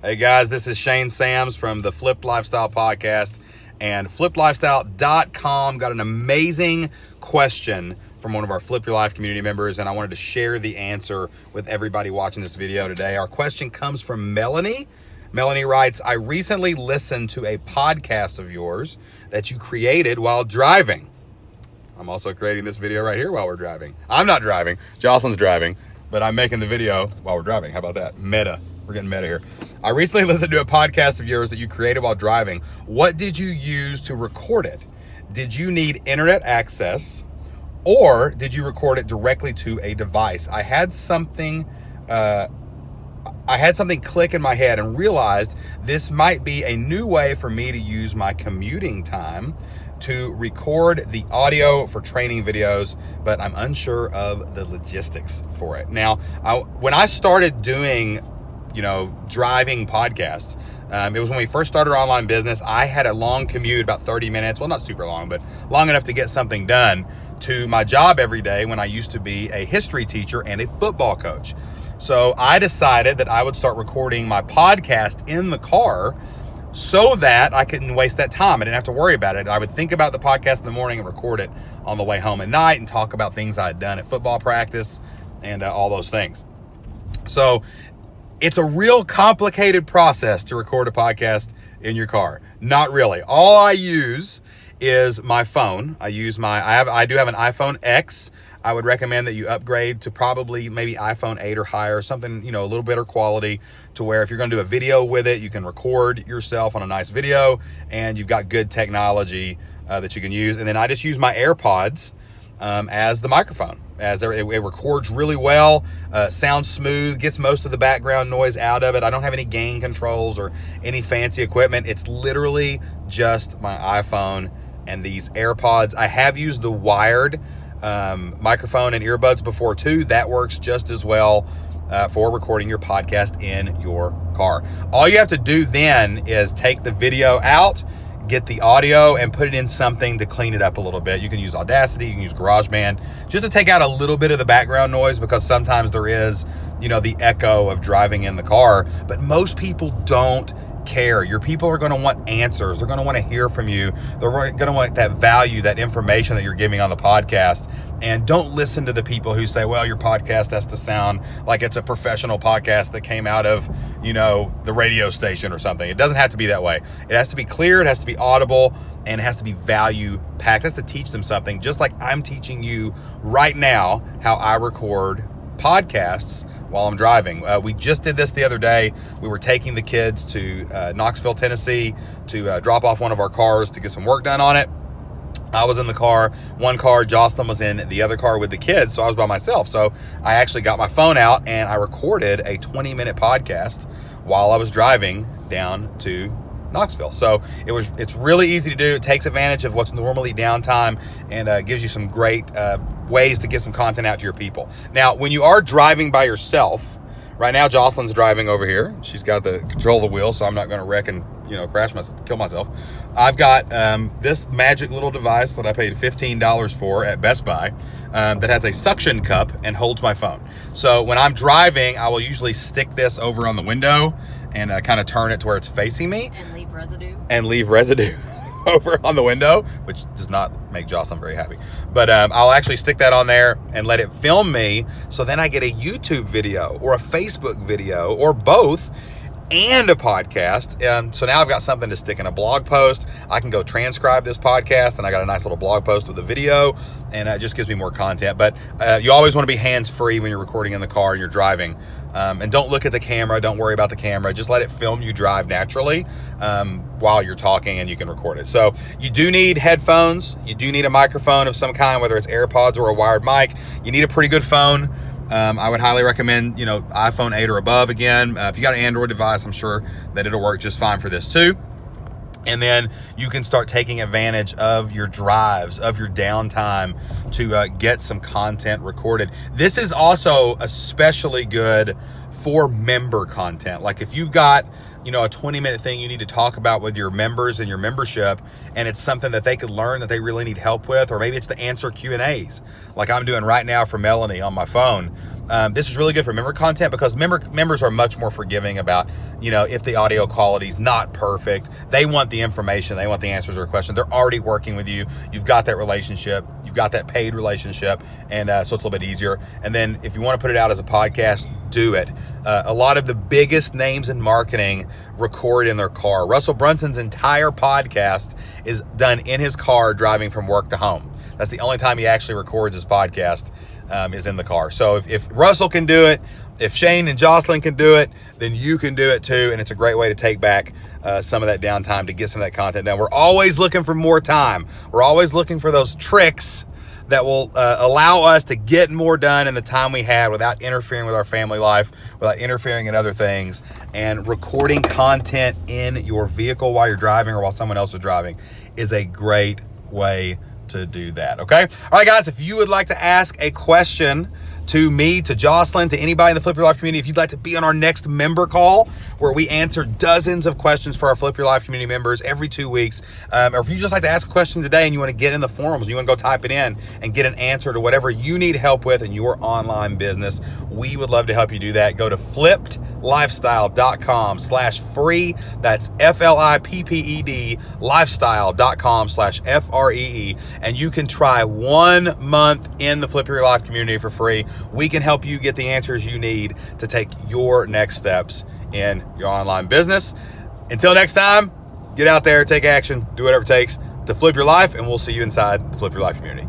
Hey guys, this is Shane Sams from the Flipped Lifestyle Podcast and flippedlifestyle.com. Got an amazing question from one of our Flip Your Life community members, and I wanted to share the answer with everybody watching this video today. Our question comes from Melanie. Melanie writes, I recently listened to a podcast of yours that you created while driving. I'm also creating this video right here while we're driving. I'm not driving, Jocelyn's driving, but I'm making the video while we're driving. How about that? Meta. We're getting meta here. I recently listened to a podcast of yours that you created while driving. What did you use to record it? Did you need internet access, or did you record it directly to a device? I had something click in my head and realized this might be a new way for me to use my commuting time to record the audio for training videos, but I'm unsure of the logistics for it. Now, when I started doing driving podcasts, it was when we first started our online business. I had a long commute, about 30 minutes. Well, not super long, but long enough to get something done to my job every day when I used to be a history teacher and a football coach. So I decided that I would start recording my podcast in the car so that I couldn't waste that time. I didn't have to worry about it. I would think about the podcast in the morning and record it on the way home at night and talk about things I had done at football practice and all those things. So it's a real complicated process to record a podcast in your car. Not really. All I use is my phone. I do have an iPhone X. I would recommend that you upgrade to probably maybe iPhone 8 or higher, something, a little better quality, to where if you're going to do a video with it, you can record yourself on a nice video and you've got good technology that you can use. And then I just use my AirPods as the microphone, as it records really well, sounds smooth, gets most of the background noise out of it. I don't have any gain controls or any fancy equipment. It's literally just my iPhone and these AirPods. I have used the wired microphone and earbuds before too. That works just as well for recording your podcast in your car. All you have to do then is take the video out, get the audio, and put it in something to clean it up a little bit. You can use Audacity, you can use GarageBand, just to take out a little bit of the background noise, because sometimes there is, the echo of driving in the car. But most people don't care. Your people are going to want answers. They're going to want to hear from you. They're going to want that value, that information that you're giving on the podcast. And don't listen to the people who say, well, your podcast has to sound like it's a professional podcast that came out of, the radio station or something. It doesn't have to be that way. It has to be clear. It has to be audible, and it has to be value packed. It has to teach them something, just like I'm teaching you right now how I record podcasts while I'm driving. We just did this the other day. We were taking the kids to Knoxville, Tennessee to drop off one of our cars to get some work done on it. I was in the car, one car, Jocelyn was in the other car with the kids, so I was by myself. So I actually got my phone out and I recorded a 20-minute podcast while I was driving down to Knoxville. So it's really easy to do. It takes advantage of what's normally downtime and gives you some great ways to get some content out to your people. Now, when you are driving by yourself, right now Jocelyn's driving over here. She's got the control of the wheel, so I'm not going to wreck and kill myself. I've got this magic little device that I paid $15 for at Best Buy that has a suction cup and holds my phone. So when I'm driving, I will usually stick this over on the window and kind of turn it to where it's facing me. And leave residue over on the window, which does not make Jocelyn very happy. But I'll actually stick that on there and let it film me, so then I get a YouTube video or a Facebook video or both and a podcast. And so now I've got something to stick in a blog post. I can go transcribe this podcast, and I got a nice little blog post with a video, and it just gives me more content. But you always want to be hands-free when you're recording in the car and you're driving. And don't look at the camera. Don't worry about the camera. Just let it film you drive naturally while you're talking, and you can record it. So you do need headphones. You do need a microphone of some kind, whether it's AirPods or a wired mic. You need a pretty good phone. I would highly recommend, iPhone 8 or above again. If you got an Android device, I'm sure that it'll work just fine for this too. And then you can start taking advantage of your drives, of your downtime to get some content recorded. This is also especially good for member content. Like if you've got, a 20-minute thing you need to talk about with your members and your membership, and it's something that they could learn that they really need help with, or maybe it's to answer Q&As like I'm doing right now for Melanie on my phone. This is really good for member content because members are much more forgiving about, if the audio quality is not perfect. They want the information. They want the answers to their questions. They're already working with you. You've got that relationship. You've got that paid relationship. And so it's a little bit easier. And then if you want to put it out as a podcast, do it. A lot of the biggest names in marketing record in their car. Russell Brunson's entire podcast is done in his car driving from work to home. That's the only time he actually records his podcast, is in the car. So if Russell can do it, if Shane and Jocelyn can do it, then you can do it too. And it's a great way to take back some of that downtime to get some of that content done. We're always looking for more time. We're always looking for those tricks that will allow us to get more done in the time we had without interfering with our family life, without interfering in other things. And recording content in your vehicle while you're driving or while someone else is driving is a great way to do that. Okay. All right, guys, if you would like to ask a question to me, to Jocelyn, to anybody in the Flip Your Life community, if you'd like to be on our next member call where we answer dozens of questions for our Flip Your Life community members every 2 weeks, or if you just like to ask a question today and you want to get in the forums, you want to go type it in and get an answer to whatever you need help with in your online business, we would love to help you do that. Go to flippedlifestyle.com/free. That's FLIPPED lifestyle.com/FREE. And you can try 1 month in the Flip Your Life community for free. We can help you get the answers you need to take your next steps in your online business. Until next time, get out there, take action, do whatever it takes to flip your life, and we'll see you inside the Flip Your Life community.